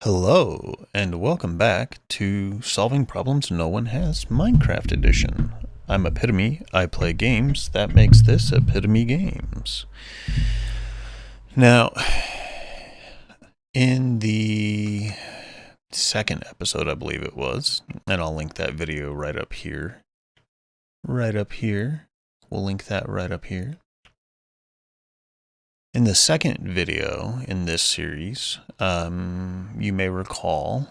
Hello, and welcome back to Solving Problems No One Has Minecraft Edition. I'm Epitome. I play games. That makes this Epitome Games. Now, in the second episode, I believe it was, and I'll link that video right up here. Right up here. We'll link that right up here. In the second video in this series, you may recall,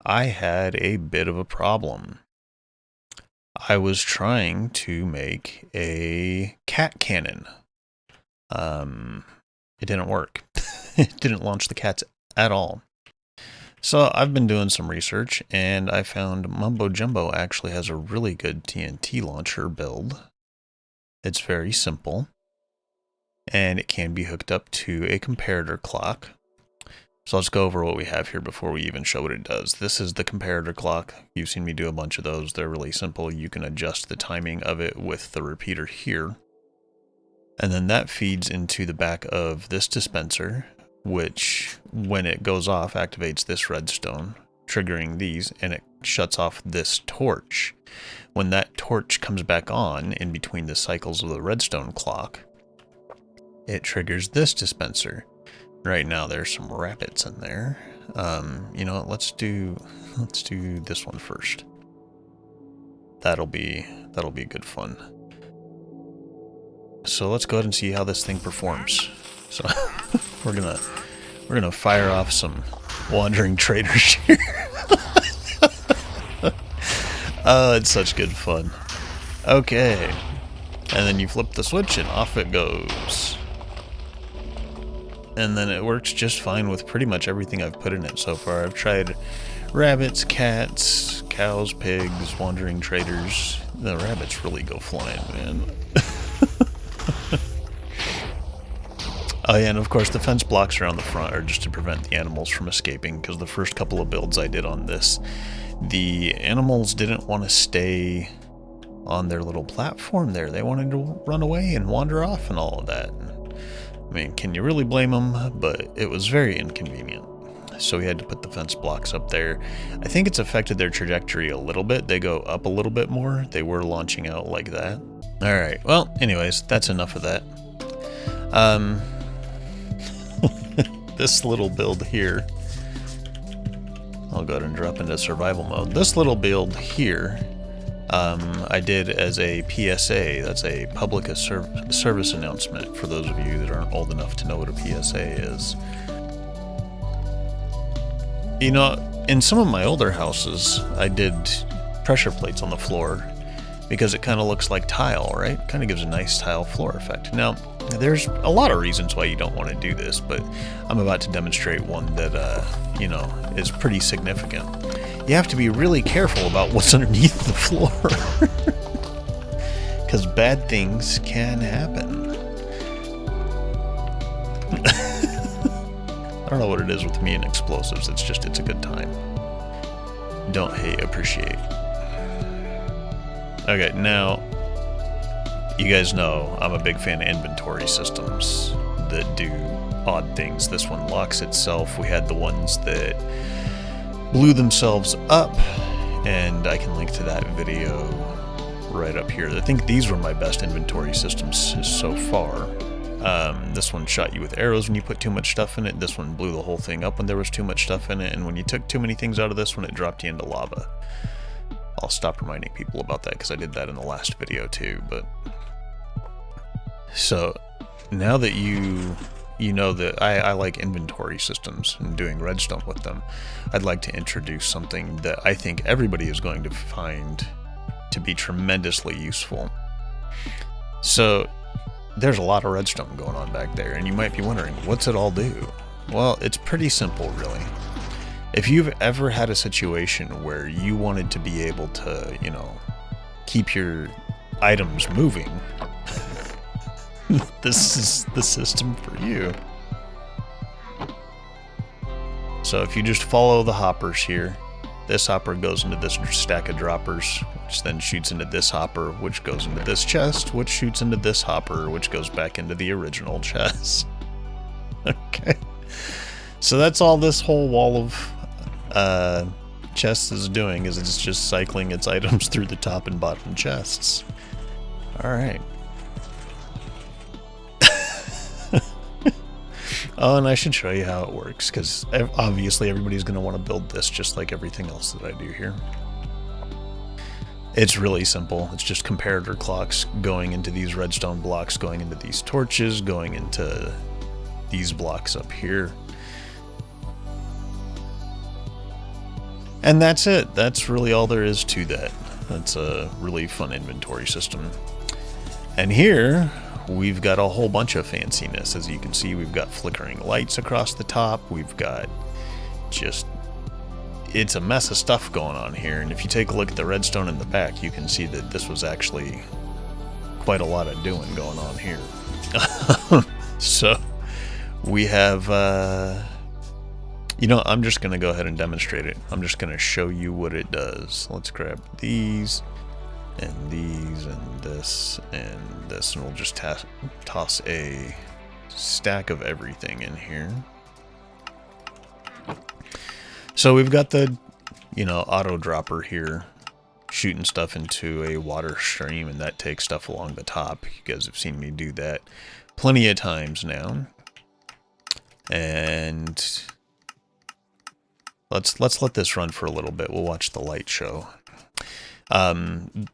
I had a bit of a problem. I was trying to make a cat cannon. It didn't work. It didn't launch the cats at all. So I've been doing some research, and I found Mumbo Jumbo actually has a really good TNT launcher build. It's very simple, and it can be hooked up to a comparator clock. So let's go over what we have here before we even show what it does. This is the comparator clock. You've seen me do a bunch of those. They're really simple. You can adjust the timing of it with the repeater here. And then that feeds into the back of this dispenser, which when it goes off activates this redstone, triggering these, and it shuts off this torch. When that torch comes back on in between the cycles of the redstone clock, it triggers this dispenser. Right now there's some rabbits in there. You know what, let's do this one first. That'll be good fun. So let's go ahead and see how this thing performs. So we're gonna fire off some wandering traders here. Oh, it's such good fun. Okay. And then you flip the switch and off it goes. And then it works just fine with pretty much everything I've put in it so far. I've tried rabbits, cats, cows, pigs, wandering traders. The rabbits really go flying, man. Oh yeah, and of course the fence blocks around the front are just to prevent the animals from escaping, because the first couple of builds I did on this, the animals didn't want to stay on their little platform there. They wanted to run away and wander off and all of that. I mean, can you really blame them? But it was very inconvenient. So we had to put the fence blocks up there. I think it's affected their trajectory a little bit. They go up a little bit more. They were launching out like that. All right. Well, anyways, that's enough of that. This little build here. I'll go ahead and drop into survival mode. This little build here, I did as a PSA. That's a public service announcement for those of you that aren't old enough to know what a PSA is. You know, in some of my older houses, I did pressure plates on the floor because it kind of looks like tile, right? Kind of gives a nice tile floor effect. Now, there's a lot of reasons why you don't want to do this, but I'm about to demonstrate one that, you know, is pretty significant. You have to be really careful about what's underneath the floor, because bad things can happen. I don't know what it is with me and explosives. It's a good time. Don't hate, appreciate. Okay, now, you guys know I'm a big fan of inventory systems that do odd things. This one locks itself. We had the ones that blew themselves up, and I can link to that video right up here. I think these were my best inventory systems so far. This one shot you with arrows when you put too much stuff in it. This one blew the whole thing up when there was too much stuff in it, and when you took too many things out of this one, it dropped you into lava. I'll stop reminding people about that because I did that in the last video too. But so now that you know that I like inventory systems and doing redstone with them, I'd like to introduce something that I think everybody is going to find to be tremendously useful. So there's a lot of redstone going on back there, and you might be wondering, what's it all do? Well, it's pretty simple, really. If you've ever had a situation where you wanted to be able to, you know, keep your items moving, this is the system for you. So if you just follow the hoppers here, this hopper goes into this stack of droppers, which then shoots into this hopper, which goes into this chest, which shoots into this hopper, which goes back into the original chest. Okay. So that's all this whole wall of chests is doing, is it's just cycling its items through the top and bottom chests. Alright. Oh, and I should show you how it works, because obviously everybody's going to want to build this just like everything else that I do here. It's really simple. It's just comparator clocks going into these redstone blocks, going into these torches, going into these blocks up here. And that's it. That's really all there is to that. That's a really fun inventory system. And here, we've got a whole bunch of fanciness. As you can see, we've got flickering lights across the top. We've got just... it's a mess of stuff going on here. And if you take a look at the redstone in the back, you can see that this was actually quite a lot of doing going on here. So, we have... you know, I'm just going to go ahead and demonstrate it. I'm just going to show you what it does. Let's grab these, and these, and this, and this, and we'll just toss a stack of everything in here. So we've got the, you know, auto dropper here, shooting stuff into a water stream, and that takes stuff along the top. You guys have seen me do that plenty of times now. And let's let this run for a little bit. We'll watch the light show.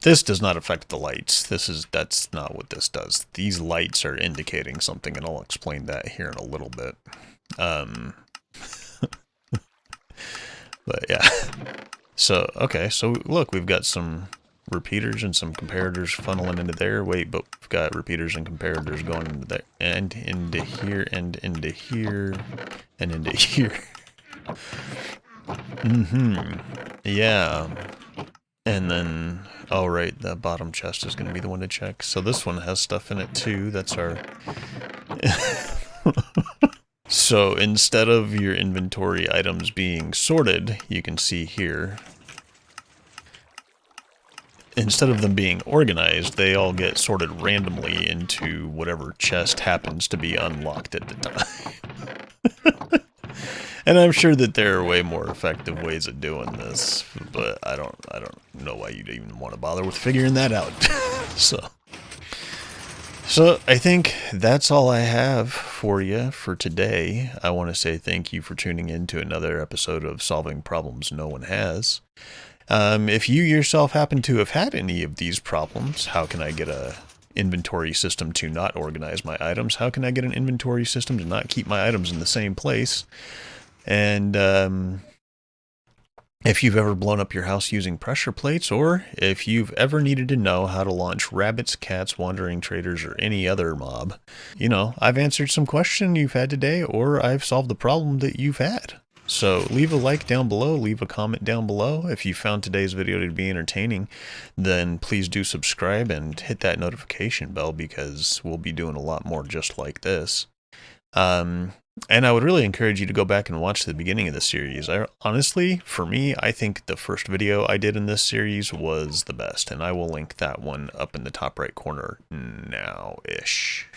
This does not affect the lights. That's not what this does. These lights are indicating something, and I'll explain that here in a little bit. But yeah. So, okay, so look, we've got some repeaters and some comparators funneling into there. Wait, but we've got repeaters and comparators going into there, and into here, and into here, and into here. Yeah. And then, oh right, the bottom chest is going to be the one to check. So this one has stuff in it too. That's our... So instead of your inventory items being sorted, you can see here, instead of them being organized, they all get sorted randomly into whatever chest happens to be unlocked at the time. And I'm sure that there are way more effective ways of doing this, but I don't know why you'd even want to bother with figuring that out. So I think that's all I have for you for today. I want to say thank you for tuning in to another episode of Solving Problems No One Has. If you yourself happen to have had any of these problems, how can I get a inventory system to not organize my items? How can I get an inventory system to not keep my items in the same place? And if you've ever blown up your house using pressure plates, or if you've ever needed to know how to launch rabbits, cats, wandering traders, or any other mob, you know, I've answered some question you've had today, or I've solved the problem that you've had. So leave a like down below, leave a comment down below. If you found today's video to be entertaining, then please do subscribe and hit that notification bell, because we'll be doing a lot more just like this. And I would really encourage you to go back and watch the beginning of the series. Honestly, for me, I think the first video I did in this series was the best, and I will link that one up in the top right corner now-ish.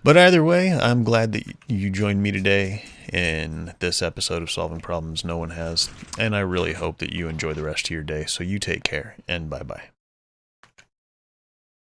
But either way, I'm glad that you joined me today in this episode of Solving Problems No One Has, and I really hope that you enjoy the rest of your day. So you take care, and bye-bye.